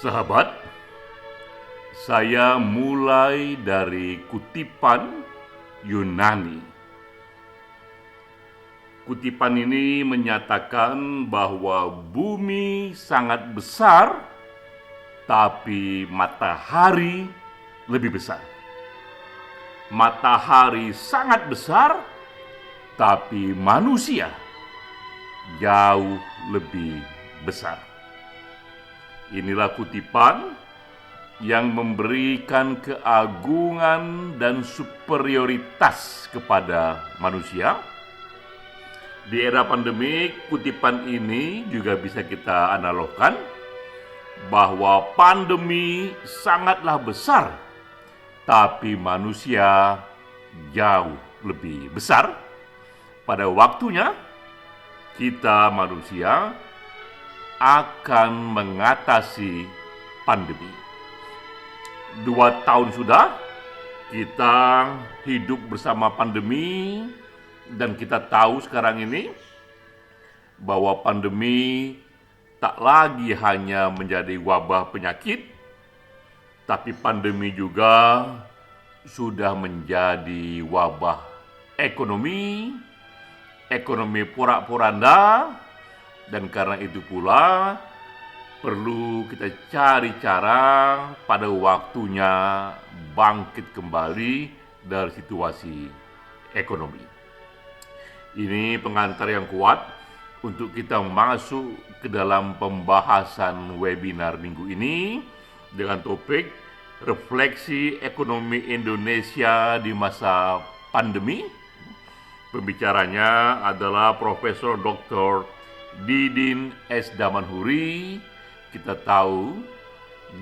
Sahabat, saya mulai dari kutipan Yunani. Kutipan ini menyatakan bahwa bumi sangat besar, tapi matahari lebih besar. Matahari sangat besar, tapi manusia jauh lebih besar. Inilah kutipan yang memberikan keagungan dan superioritas kepada manusia. Di era pandemik, kutipan ini juga bisa kita analogkan bahwa pandemi sangatlah besar, tapi manusia jauh lebih besar. Pada waktunya, kita manusia akan mengatasi pandemi. 2 tahun sudah kita hidup bersama pandemi, dan kita tahu sekarang ini bahwa pandemi tak lagi hanya menjadi wabah penyakit, tapi pandemi juga sudah menjadi wabah ekonomi porak-poranda, dan karena itu pula perlu kita cari cara pada waktunya bangkit kembali dari situasi ekonomi. Ini pengantar yang kuat untuk kita masuk ke dalam pembahasan webinar minggu ini dengan topik refleksi ekonomi Indonesia di masa pandemi. Pembicaranya adalah Profesor Dr. Didin S. Damanhuri. Kita tahu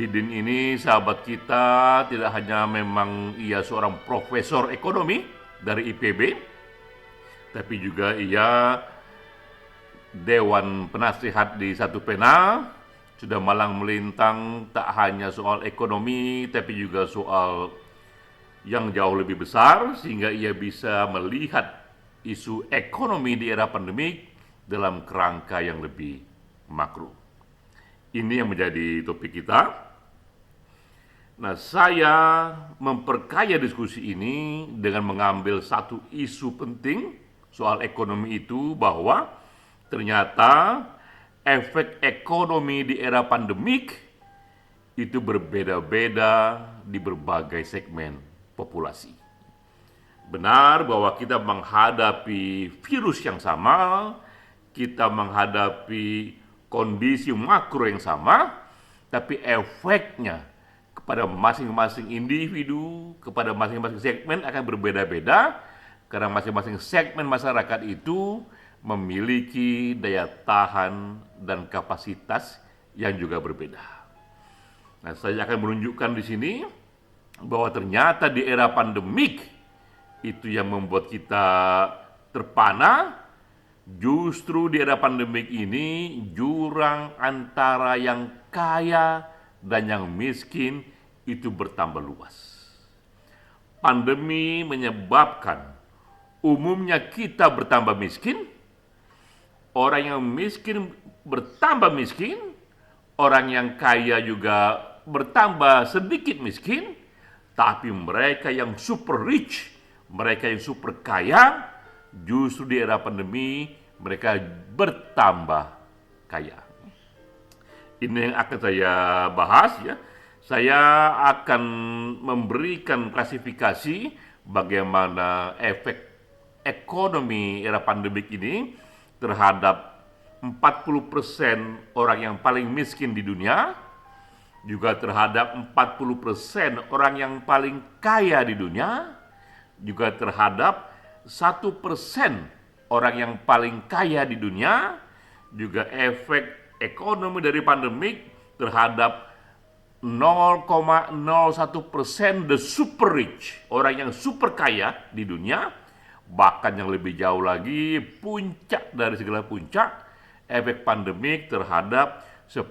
Didin ini sahabat kita, tidak hanya memang ia seorang profesor ekonomi dari IPB, tapi juga ia Dewan Penasihat di Satu Pena, sudah malang melintang tak hanya soal ekonomi, tapi juga soal yang jauh lebih besar, sehingga ia bisa melihat isu ekonomi di era pandemik dalam kerangka yang lebih makro. Ini yang menjadi topik kita. Nah, saya memperkaya diskusi ini dengan mengambil satu isu penting soal ekonomi itu, bahwa ternyata efek ekonomi di era pandemik itu berbeda-beda di berbagai segmen populasi. Benar bahwa kita menghadapi virus yang sama, kita menghadapi kondisi makro yang sama, tapi efeknya kepada masing-masing individu, kepada masing-masing segmen akan berbeda-beda, karena masing-masing segmen masyarakat itu memiliki daya tahan dan kapasitas yang juga berbeda. Nah, saya akan menunjukkan di sini bahwa ternyata di era pandemik itu yang membuat kita terpana. Justru di era pandemik ini jurang antara yang kaya dan yang miskin itu bertambah luas. Pandemi menyebabkan umumnya kita bertambah miskin, orang yang miskin bertambah miskin, orang yang kaya juga bertambah sedikit miskin, tapi mereka yang super rich, mereka yang super kaya, justru di era pandemi mereka bertambah kaya. Ini yang akan saya bahas ya. Saya akan memberikan klasifikasi bagaimana efek ekonomi era pandemik ini terhadap 40% orang yang paling miskin di dunia, juga terhadap 40% orang yang paling kaya di dunia, juga terhadap 1% orang yang paling kaya di dunia, juga efek ekonomi dari pandemik terhadap 0,01% the super rich, orang yang super kaya di dunia. Bahkan yang lebih jauh lagi, puncak dari segala puncak, efek pandemik terhadap 10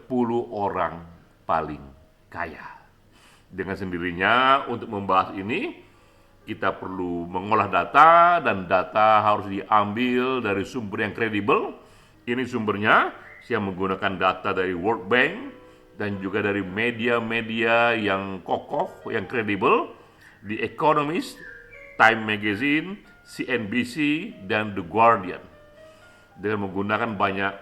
orang paling kaya. Dengan sendirinya untuk membahas ini, kita perlu mengolah data, dan data harus diambil dari sumber yang kredibel. Ini sumbernya, saya menggunakan data dari World Bank, dan juga dari media-media yang kokoh, yang kredibel, The Economist, Time Magazine, CNBC, dan The Guardian. Dengan menggunakan banyak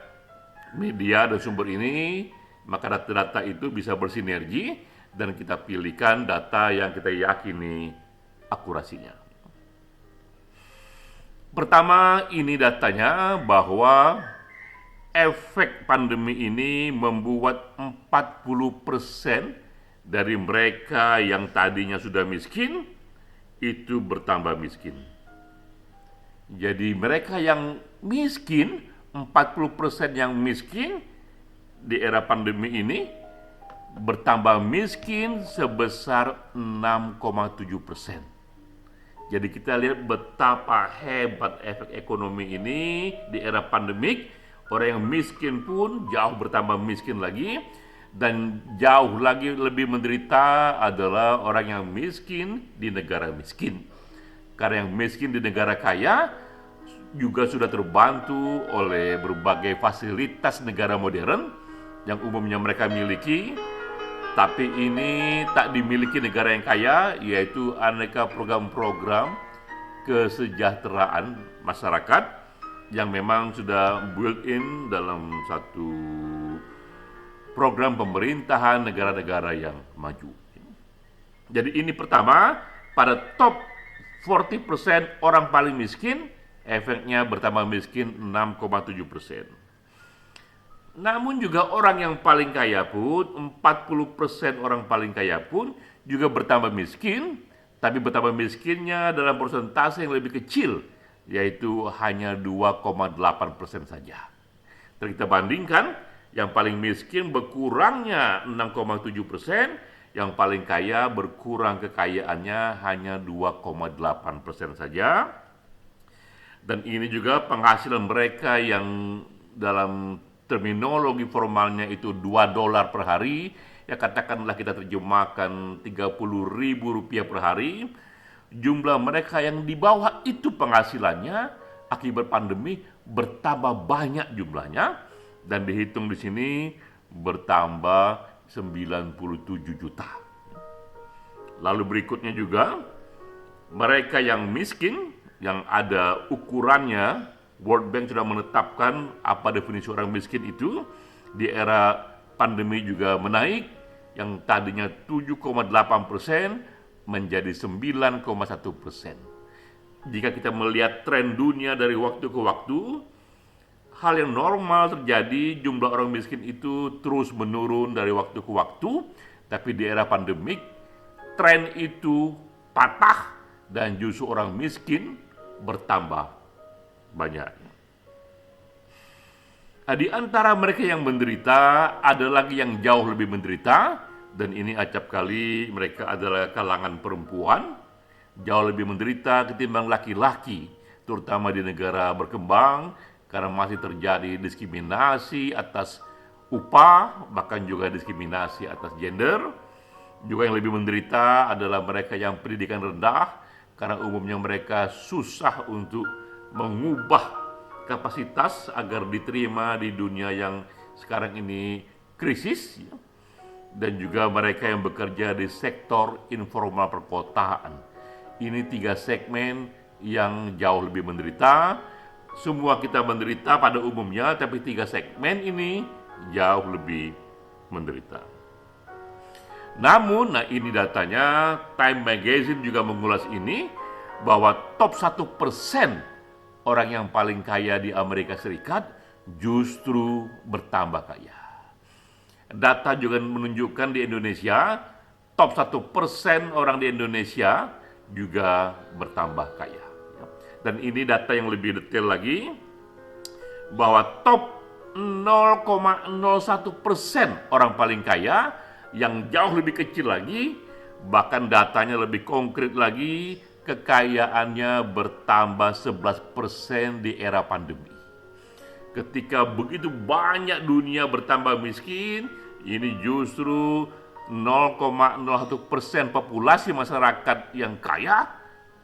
media dan sumber ini, maka data-data itu bisa bersinergi dan kita pilihkan data yang kita yakini akurasinya. Pertama, ini datanya bahwa efek pandemi ini membuat 40% dari mereka yang tadinya sudah miskin itu bertambah miskin. Jadi mereka yang miskin, 40% yang miskin di era pandemi ini bertambah miskin sebesar 6,7%. Jadi kita lihat betapa hebat efek ekonomi ini di era pandemik. Orang yang miskin pun jauh bertambah miskin lagi, dan jauh lagi lebih menderita adalah orang yang miskin di negara miskin. Karena yang miskin di negara kaya juga sudah terbantu oleh berbagai fasilitas negara modern yang umumnya mereka miliki, tapi ini tak dimiliki negara yang kaya, yaitu aneka program-program kesejahteraan masyarakat yang memang sudah built-in dalam satu program pemerintahan negara-negara yang maju. Jadi ini pertama, pada top 40% orang paling miskin, efeknya bertambah miskin 6,7%. Namun juga orang yang paling kaya pun, 40% orang paling kaya pun juga bertambah miskin, tapi bertambah miskinnya dalam persentase yang lebih kecil, yaitu hanya 2,8% saja. Dan kita bandingkan, yang paling miskin berkurangnya 6,7%, yang paling kaya berkurang kekayaannya hanya 2,8% saja. Dan ini juga penghasilan mereka yang dalam terminologi formalnya itu $2 per hari, ya katakanlah kita terjemahkan Rp30.000 per hari. Jumlah mereka yang di bawah itu penghasilannya akibat pandemi bertambah banyak jumlahnya, dan dihitung di sini bertambah 97 juta. Lalu berikutnya juga mereka yang miskin yang ada ukurannya, World Bank sudah menetapkan apa definisi orang miskin itu. Di era pandemi juga menaik, yang tadinya 7,8% menjadi 9,1%. Jika kita melihat tren dunia dari waktu ke waktu, hal yang normal terjadi, jumlah orang miskin itu terus menurun dari waktu ke waktu, tapi di era pandemik, tren itu patah dan justru orang miskin bertambah banyak. Di antara mereka yang menderita, ada lagi yang jauh lebih menderita, dan ini acap kali mereka adalah kalangan perempuan, jauh lebih menderita ketimbang laki-laki, terutama di negara berkembang, karena masih terjadi diskriminasi atas upah, bahkan juga diskriminasi atas gender. Juga yang lebih menderita adalah mereka yang pendidikan rendah, karena umumnya mereka susah untuk mengubah kapasitas agar diterima di dunia yang sekarang ini krisis. Dan juga mereka yang bekerja di sektor informal perkotaan. Ini 3 segmen yang jauh lebih menderita. Semua kita menderita pada umumnya, tapi 3 segmen ini jauh lebih menderita. Namun, ini datanya, Time Magazine juga mengulas ini, bahwa top 1% orang yang paling kaya di Amerika Serikat justru bertambah kaya. Data juga menunjukkan di Indonesia, top 1% orang di Indonesia juga bertambah kaya. Dan ini data yang lebih detail lagi, bahwa top 0,01% orang paling kaya, yang jauh lebih kecil lagi, bahkan datanya lebih konkret lagi, kekayaannya bertambah 11% di era pandemi. Ketika begitu banyak dunia bertambah miskin, ini justru 0,01% populasi masyarakat yang kaya,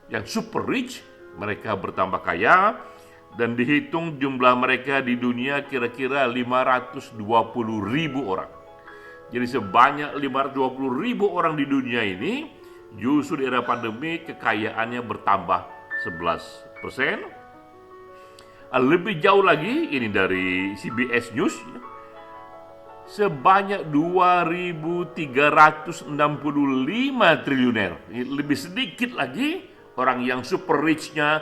yang super rich, mereka bertambah kaya, dan dihitung jumlah mereka di dunia kira-kira 520.000 orang. Jadi sebanyak 520.000 orang di dunia ini justru di era pandemi kekayaannya bertambah 11%. Lebih jauh lagi, ini dari CBS News, sebanyak 2.365 triliuner. Lebih sedikit lagi orang yang super rich-nya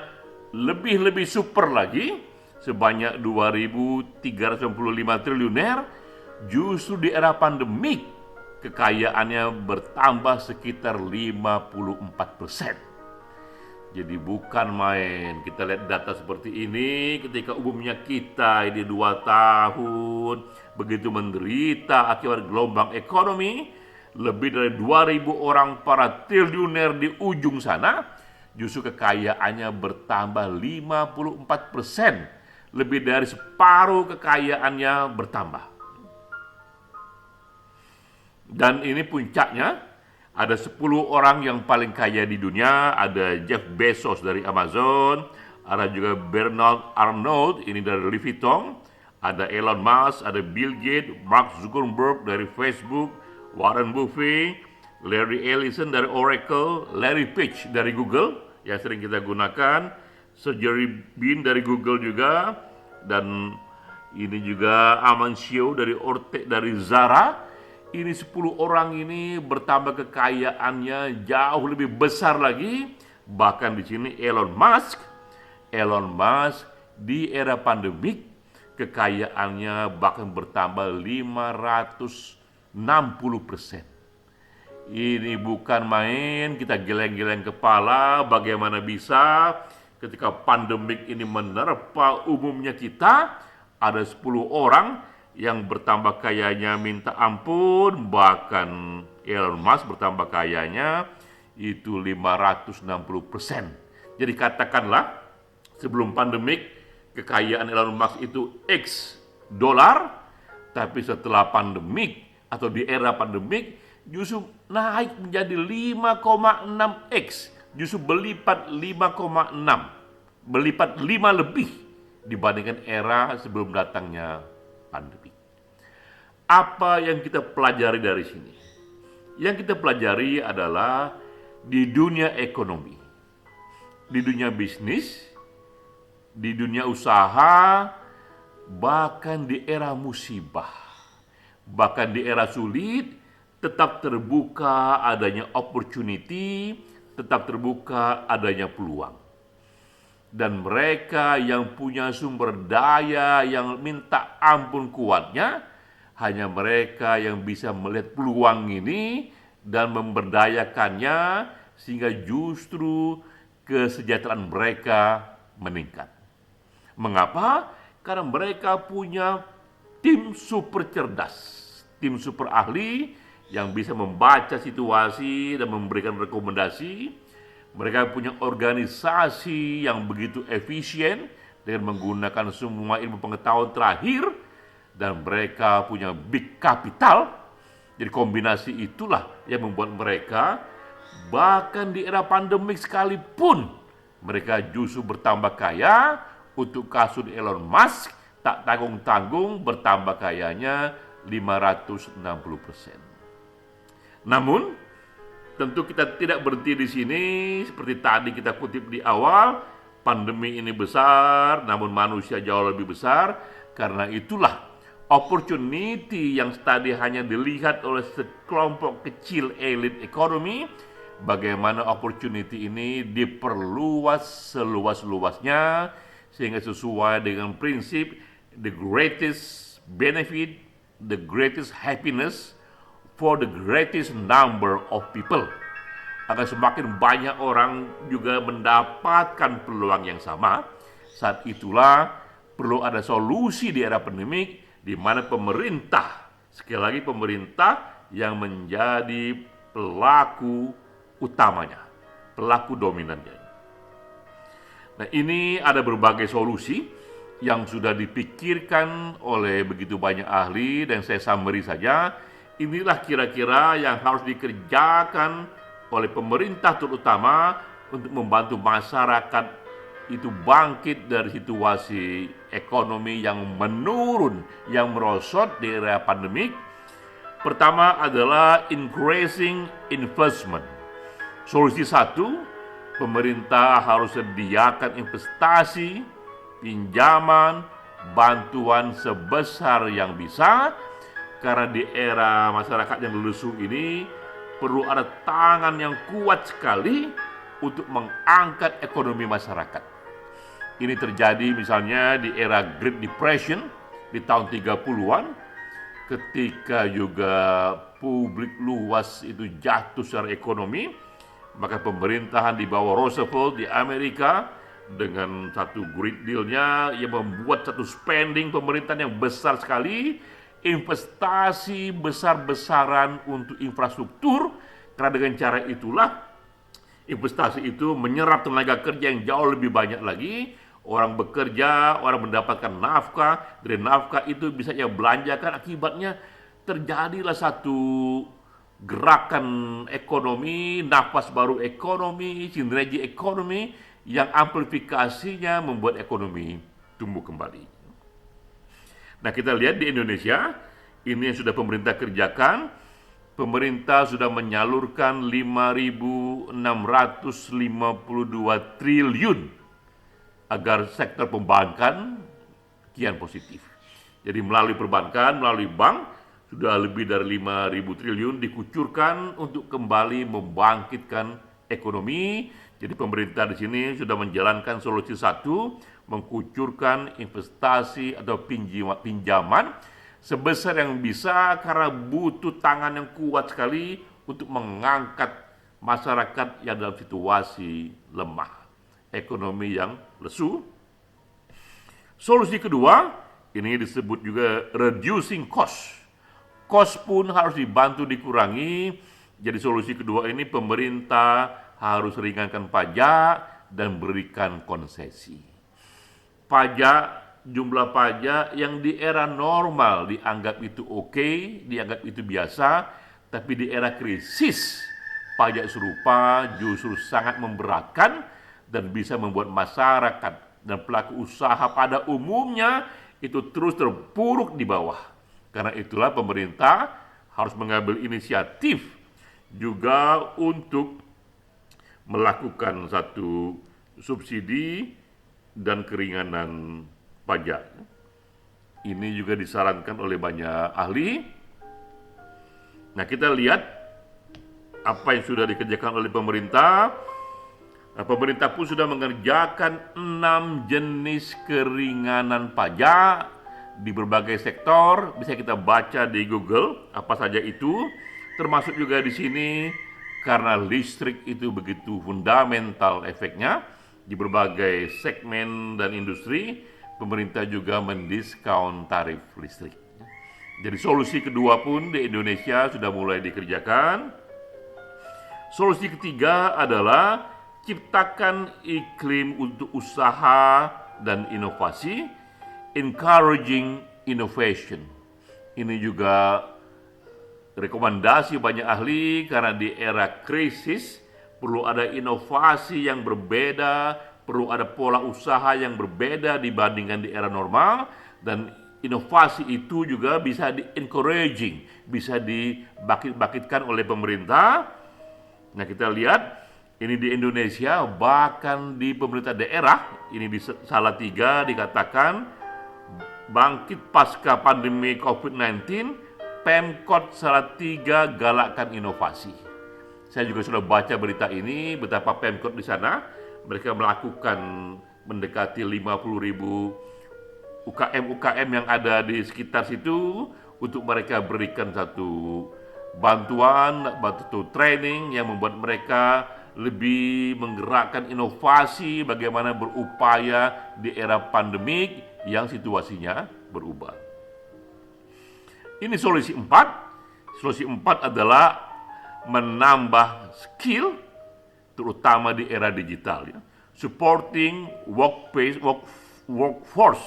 lebih super lagi, sebanyak 2.365 triliuner. Justru di era pandemik kekayaannya bertambah sekitar 54%. Jadi bukan main. Kita lihat data seperti ini ketika umumnya kita ini 2 tahun begitu menderita akibat gelombang ekonomi, lebih dari 2.000 orang para triliuner di ujung sana, justru kekayaannya bertambah 54%. Lebih dari separuh kekayaannya bertambah. Dan ini puncaknya. Ada 10 orang yang paling kaya di dunia. Ada Jeff Bezos dari Amazon, ada juga Bernard Arnault, ini dari Louis Vuitton, ada Elon Musk, ada Bill Gates, Mark Zuckerberg dari Facebook, Warren Buffett, Larry Ellison dari Oracle, Larry Page dari Google yang sering kita gunakan, Sergey Brin dari Google juga, dan ini juga Aman Xiao dari dari Zara. Ini 10 orang ini bertambah kekayaannya jauh lebih besar lagi. Bahkan di sini Elon Musk di era pandemik kekayaannya bahkan bertambah 560%. Ini bukan main, kita geleng-geleng kepala bagaimana bisa ketika pandemik ini menerpa umumnya kita, ada 10 orang yang bertambah kayanya minta ampun, bahkan Elon Musk bertambah kayanya itu 560%. Jadi katakanlah sebelum pandemik kekayaan Elon Musk itu X dolar, tapi setelah pandemik atau di era pandemik justru naik menjadi 5,6x, justru berlipat 5 lebih dibandingkan era sebelum datangnya pandemi. Apa yang kita pelajari dari sini? Yang kita pelajari adalah di dunia ekonomi, di dunia bisnis, di dunia usaha, bahkan di era musibah, bahkan di era sulit, tetap terbuka adanya opportunity, tetap terbuka adanya peluang. Dan mereka yang punya sumber daya yang minta ampun kuatnya, hanya mereka yang bisa melihat peluang ini dan memberdayakannya sehingga justru kesejahteraan mereka meningkat. Mengapa? Karena mereka punya tim super cerdas, tim super ahli yang bisa membaca situasi dan memberikan rekomendasi. Mereka punya organisasi yang begitu efisien dengan menggunakan semua ilmu pengetahuan terakhir, dan mereka punya big capital. Jadi kombinasi itulah yang membuat mereka bahkan di era pandemik sekalipun mereka justru bertambah kaya. Untuk kasus Elon Musk tak tanggung-tanggung bertambah kayanya 560%. Namun tentu kita tidak berhenti di sini. Seperti tadi kita kutip di awal, pandemi ini besar, namun manusia jauh lebih besar. Karena itulah opportunity yang tadi hanya dilihat oleh sekelompok kecil elit ekonomi, bagaimana opportunity ini diperluas seluas-luasnya sehingga sesuai dengan prinsip the greatest benefit, the greatest happiness for the greatest number of people. Akan semakin banyak orang juga mendapatkan peluang yang sama. Saat itulah perlu ada solusi di era pandemik di mana pemerintah, sekali lagi pemerintah yang menjadi pelaku utamanya, pelaku dominannya. Nah, ini ada berbagai solusi yang sudah dipikirkan oleh begitu banyak ahli, dan saya summary saja. Inilah kira-kira yang harus dikerjakan oleh pemerintah terutama untuk membantu masyarakat itu bangkit dari situasi ekonomi yang menurun, yang merosot di era pandemik. Pertama adalah increasing investment. Solusi satu, pemerintah harus sediakan investasi, pinjaman, bantuan sebesar yang bisa, karena di era masyarakat yang lesu ini perlu ada tangan yang kuat sekali untuk mengangkat ekonomi masyarakat. Ini terjadi misalnya di era Great Depression di tahun 30-an, ketika juga publik luas itu jatuh secara ekonomi, maka pemerintahan di bawah Roosevelt di Amerika dengan satu Great Deal-nya yang membuat satu spending pemerintahan yang besar sekali, investasi besar-besaran untuk infrastruktur, karena dengan cara itulah investasi itu menyerap tenaga kerja yang jauh lebih banyak lagi. Orang bekerja, orang mendapatkan nafkah, dari nafkah itu bisa ia belanjakan, akibatnya terjadilah satu gerakan ekonomi, nafas baru ekonomi, sinergi ekonomi yang amplifikasinya membuat ekonomi tumbuh kembali. Nah, kita lihat di Indonesia, ini yang sudah pemerintah kerjakan. Pemerintah sudah menyalurkan 5.652 triliun agar sektor perbankan kian positif. Jadi melalui perbankan, melalui bank, sudah lebih dari 5.000 triliun dikucurkan untuk kembali membangkitkan ekonomi. Jadi pemerintah di sini sudah menjalankan solusi satu, mengkucurkan investasi atau pinjaman sebesar yang bisa, karena butuh tangan yang kuat sekali untuk mengangkat masyarakat yang dalam situasi lemah, ekonomi yang lesu. Solusi kedua, ini disebut juga reducing cost. Cost pun harus dibantu dikurangi. Jadi solusi kedua ini pemerintah harus ringankan pajak dan berikan konsesi. Jumlah pajak yang di era normal dianggap itu oke, dianggap itu biasa, tapi di era krisis pajak serupa justru sangat memberatkan dan bisa membuat masyarakat dan pelaku usaha pada umumnya itu terus terpuruk di bawah. Karena itulah pemerintah harus mengambil inisiatif juga untuk melakukan satu subsidi dan keringanan pajak. Ini juga disarankan oleh banyak ahli. Nah, kita lihat apa yang sudah dikerjakan oleh pemerintah. Pemerintah pun sudah mengerjakan 6 jenis keringanan pajak di berbagai sektor. Bisa kita baca di Google apa saja itu. Termasuk juga di sini, karena listrik itu begitu fundamental efeknya di berbagai segmen dan industri, pemerintah juga mendiskon tarif listrik. Jadi solusi kedua pun di Indonesia sudah mulai dikerjakan. Solusi ketiga adalah ciptakan iklim untuk usaha dan inovasi, encouraging innovation. Ini juga rekomendasi banyak ahli, karena di era krisis perlu ada inovasi yang berbeda, perlu ada pola usaha yang berbeda dibandingkan di era normal, dan inovasi itu juga bisa di-encouraging, bisa dibangkitkan oleh pemerintah. Nah, kita lihat ini di Indonesia, bahkan di pemerintah daerah, ini di Salatiga dikatakan bangkit pasca pandemi COVID-19, Pemkot Salatiga galakkan inovasi. Saya juga sudah baca berita ini, betapa Pemkot di sana, mereka melakukan mendekati 50.000 UKM yang ada di sekitar situ, untuk mereka berikan satu bantuan, satu training yang membuat mereka lebih menggerakkan inovasi, bagaimana berupaya di era pandemik yang situasinya berubah. Ini solusi 4. Solusi 4 adalah menambah skill, terutama di era digital, ya. Supporting workforce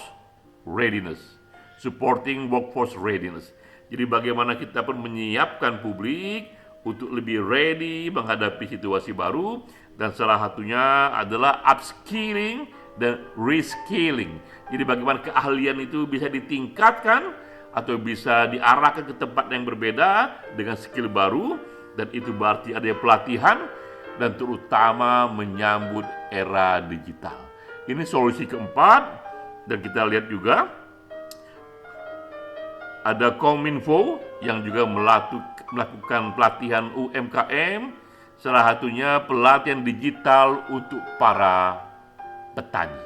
readiness. Supporting workforce readiness. Jadi bagaimana kita pun menyiapkan publik untuk lebih ready menghadapi situasi baru, dan salah satunya adalah upskilling dan reskilling. Jadi bagaimana keahlian itu bisa ditingkatkan atau bisa diarahkan ke tempat yang berbeda dengan skill baru, dan itu berarti ada pelatihan dan terutama menyambut era digital. Ini solusi keempat, dan kita lihat juga ada Kominfo yang juga melakukan pelatihan UMKM, salah satunya pelatihan digital untuk para petani.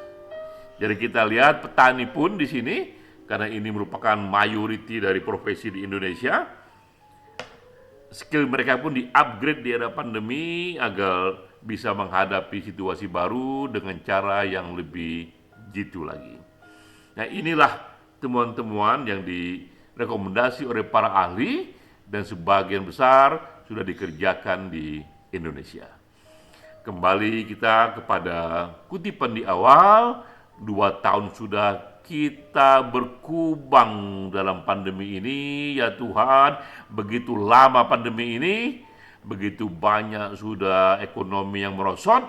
Jadi kita lihat petani pun di sini, karena ini merupakan mayoriti dari profesi di Indonesia, skill mereka pun di-upgrade di era pandemi agar bisa menghadapi situasi baru dengan cara yang lebih jitu lagi. Nah, inilah temuan-temuan yang direkomendasi oleh para ahli dan sebagian besar sudah dikerjakan di Indonesia. Kembali kita kepada kutipan di awal, 2 tahun sudah kita berkubang dalam pandemi ini, ya Tuhan, begitu lama pandemi ini, begitu banyak sudah ekonomi yang merosot.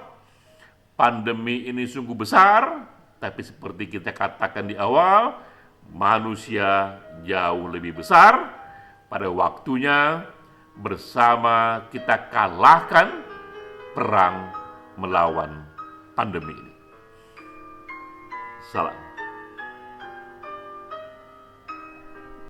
Pandemi ini sungguh besar, tapi seperti kita katakan di awal, manusia jauh lebih besar. Pada waktunya bersama kita kalahkan perang melawan pandemi ini. Salam.